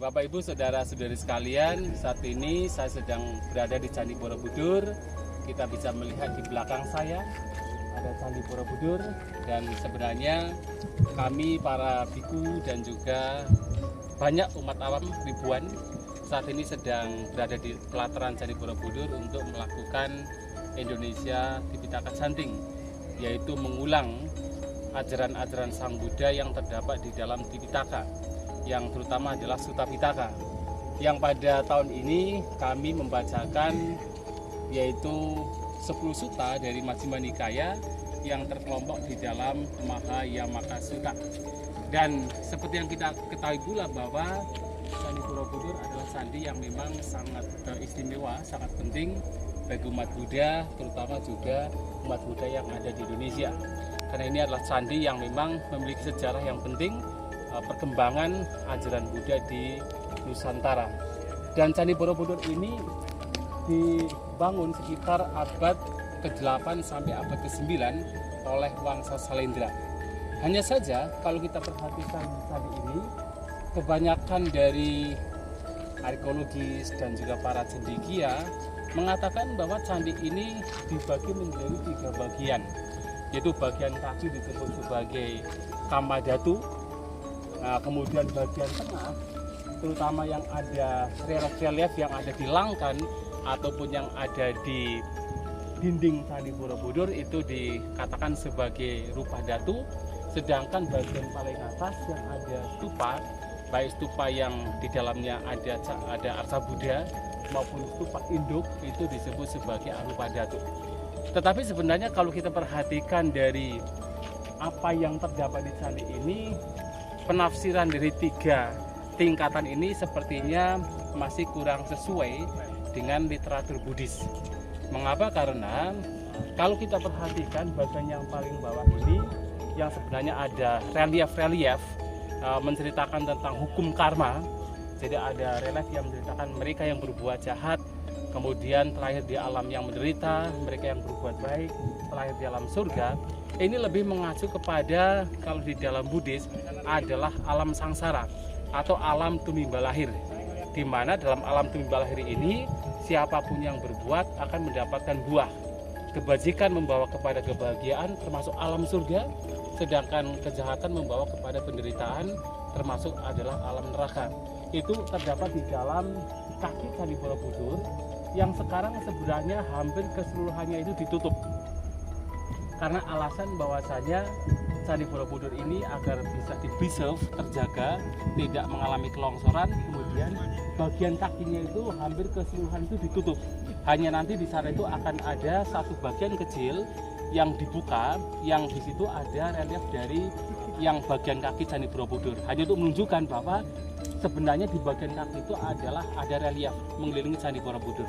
Bapak Ibu saudara-saudari sekalian, saat ini saya sedang berada di Candi Borobudur. Kita bisa melihat di belakang saya ada Candi Borobudur, dan sebenarnya kami para biku dan juga banyak umat awam ribuan saat ini sedang berada di pelataran Candi Borobudur untuk melakukan Indonesia Tipitaka Canting, yaitu mengulang ajaran-ajaran Sang Buddha yang terdapat di dalam Tipitaka, yang terutama adalah Sutta Pitaka, yang pada tahun ini kami membacakan yaitu 10 sutta dari Majjhima Nikaya yang terkelompok di dalam Mahayamaka Sutta. Dan seperti yang kita ketahui pula bahwa Candi Borobudur adalah candi yang memang sangat istimewa, sangat penting bagi umat Buddha, terutama juga umat Buddha yang ada di Indonesia. Karena ini adalah candi yang memang memiliki sejarah yang penting perkembangan ajaran Buddha di Nusantara. Dan Candi Borobudur ini dibangun sekitar abad ke-8 sampai abad ke-9 oleh Wangsa Salendra. Hanya saja kalau kita perhatikan candi ini, kebanyakan dari arkeologis dan juga para cendekia mengatakan bahwa candi ini dibagi menjadi 3 bagian, yaitu bagian kaki disebut sebagai Kamadhatu. Nah, kemudian bagian tengah, terutama yang ada relief yang ada di langkan ataupun yang ada di dinding Candi Borobudur, itu dikatakan sebagai Rupa Datu. Sedangkan bagian paling atas yang ada stupa, baik stupa yang di dalamnya ada arca Buddha maupun stupa induk, itu disebut sebagai Arupa Datu. Tetapi sebenarnya kalau kita perhatikan dari apa yang terdapat di candi ini, penafsiran dari 3 tingkatan ini sepertinya masih kurang sesuai dengan literatur Buddhis. Mengapa? Karena kalau kita perhatikan bagian yang paling bawah ini, yang sebenarnya ada relief menceritakan tentang hukum karma. Jadi ada relief yang menceritakan mereka yang berbuat jahat, kemudian terlahir di alam yang menderita, mereka yang berbuat baik terlahir di alam surga. Ini lebih mengacu kepada, kalau di dalam Buddhis adalah alam sangsara atau alam tumimba lahir, di mana dalam alam tumimba lahir ini siapapun yang berbuat akan mendapatkan buah. Kebajikan membawa kepada kebahagiaan termasuk alam surga, sedangkan kejahatan membawa kepada penderitaan termasuk adalah alam neraka. Itu terdapat di dalam kaki Candi Borobudur yang sekarang sebenarnya hampir keseluruhannya itu ditutup. Karena alasan bahwasanya Candi Borobudur ini agar bisa di-preserve, terjaga, tidak mengalami kelongsoran, kemudian bagian kakinya itu hampir keseluruhan itu ditutup. Hanya nanti di sana itu akan ada satu bagian kecil yang dibuka, yang di situ ada relief dari yang bagian kaki Candi Borobudur. Hanya untuk menunjukkan bahwa sebenarnya di bagian kaki itu adalah ada relief mengelilingi Candi Borobudur,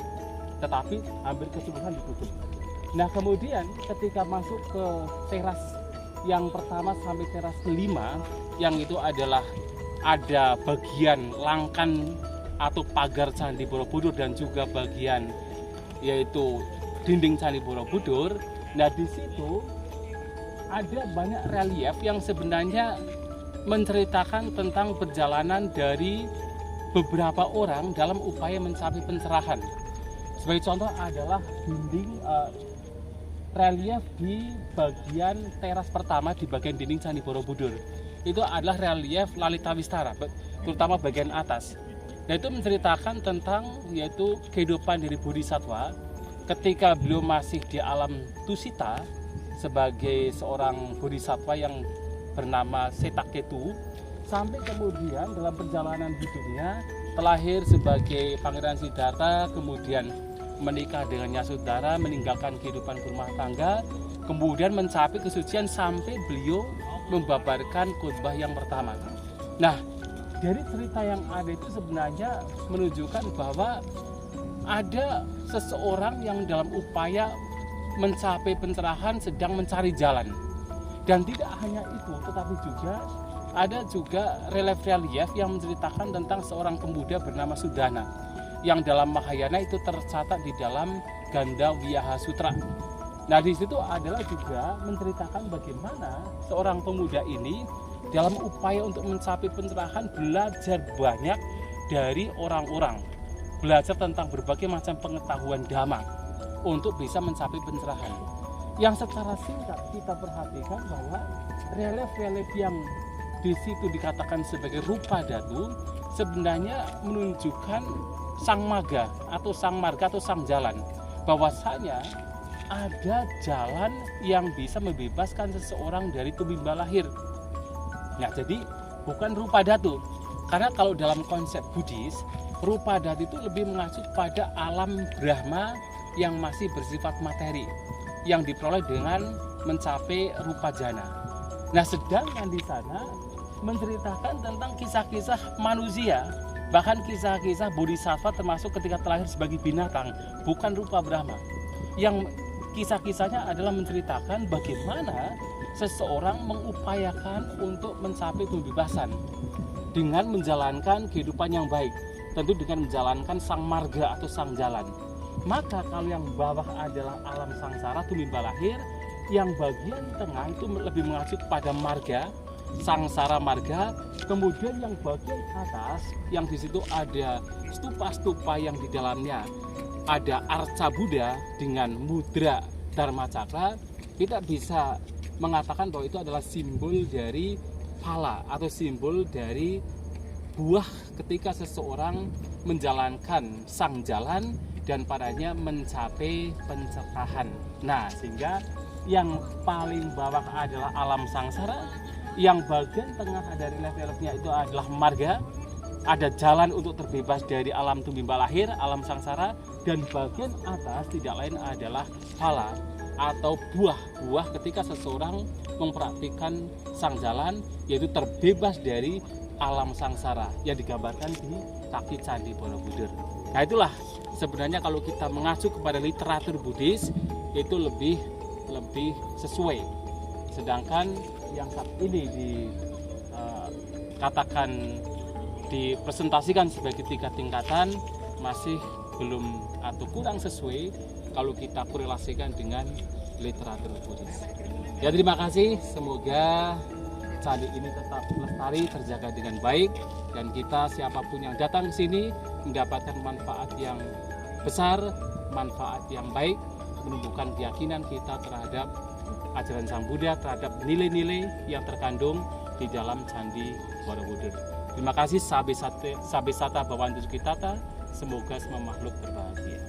tetapi hampir keseluruhan ditutup. Nah, kemudian ketika masuk ke teras yang pertama sampai teras kelima, yang itu adalah ada bagian langkan atau pagar Candi Borobudur dan juga bagian yaitu dinding Candi Borobudur. Nah, di situ ada banyak relief yang sebenarnya menceritakan tentang perjalanan dari beberapa orang dalam upaya mencapai pencerahan. Sebagai contoh adalah dinding relief di bagian teras pertama di bagian dinding Candi Borobudur. Itu adalah relief Lalita Wistara, terutama bagian atas. Nah, itu menceritakan tentang yaitu kehidupan dari Bodhisattva ketika beliau masih di alam Tusita sebagai seorang Bodhisattva yang bernama Setaketu, sampai kemudian dalam perjalanan hidupnya terlahir sebagai Pangeran Siddhartha, kemudian menikah dengan Yasodhara, meninggalkan kehidupan rumah tangga, kemudian mencapai kesucian sampai beliau membabarkan khotbah yang pertama. Nah, dari cerita yang ada itu sebenarnya menunjukkan bahwa ada seseorang yang dalam upaya mencapai pencerahan sedang mencari jalan. Dan tidak hanya itu, tetapi juga ada relief-relief yang menceritakan tentang seorang pemuda bernama Sudana, yang dalam Mahayana itu tercatat di dalam Ganda Wiyaha Sutra. Nah, di situ adalah juga menceritakan bagaimana seorang pemuda ini dalam upaya untuk mencapai pencerahan belajar banyak dari orang-orang, belajar tentang berbagai macam pengetahuan dhamma untuk bisa mencapai pencerahan. Yang secara singkat kita perhatikan bahwa relief-relief yang di situ dikatakan sebagai rupa dhatu sebenarnya menunjukkan sang maga atau sang marga atau sang jalan, bahwasanya ada jalan yang bisa membebaskan seseorang dari tumimba lahir. Nah, jadi bukan rupa dhatu, karena kalau dalam konsep Buddhis rupa dhatu itu lebih mengacu pada alam Brahma yang masih bersifat materi, yang diperoleh dengan mencapai rupa jana. Nah, sedangkan di sana menceritakan tentang kisah-kisah manusia, bahkan kisah-kisah bodhisattva termasuk ketika terlahir sebagai binatang, bukan rupa Brahma. Yang kisah-kisahnya adalah menceritakan bagaimana seseorang mengupayakan untuk mencapai kebebasan dengan menjalankan kehidupan yang baik, tentu dengan menjalankan sang marga atau sang jalan. Maka kalau yang bawah adalah alam sangsara, tumimba lahir, yang bagian tengah itu lebih mengacu kepada marga, sangsara marga, kemudian yang bagian atas yang di situ ada stupa-stupa yang di dalamnya ada arca Buddha dengan mudra Dharma Cakra, kita bisa mengatakan bahwa itu adalah simbol dari phala atau simbol dari buah ketika seseorang menjalankan sang jalan dan padanya mencapai pencerahan. Nah, sehingga yang paling bawah adalah alam sangsara, yang bagian tengah dari relief-reliefnya itu adalah marga, ada jalan untuk terbebas dari alam tumimba lahir, alam sangsara, dan bagian atas tidak lain adalah phala atau buah ketika seseorang mempraktikkan sang jalan, yaitu terbebas dari alam sangsara yang digambarkan di kaki Candi Borobudur. Nah, itulah sebenarnya kalau kita mengacu kepada literatur Buddhis itu lebih sesuai. Sedangkan yang saat ini dikatakan dipresentasikan sebagai 3 tingkatan masih belum atau kurang sesuai kalau kita korelasikan dengan literatur Buddhis. Ya, terima kasih, semoga candi ini tetap lestari, terjaga dengan baik, dan kita siapapun yang datang ke sini mendapatkan manfaat yang besar, manfaat yang baik, menumbuhkan keyakinan kita terhadap ajaran Sang Buddha, terhadap nilai-nilai yang terkandung di dalam Candi Borobudur. Terima kasih, Sabesata Bhavantu Sukhitata, semoga semua makhluk berbahagia.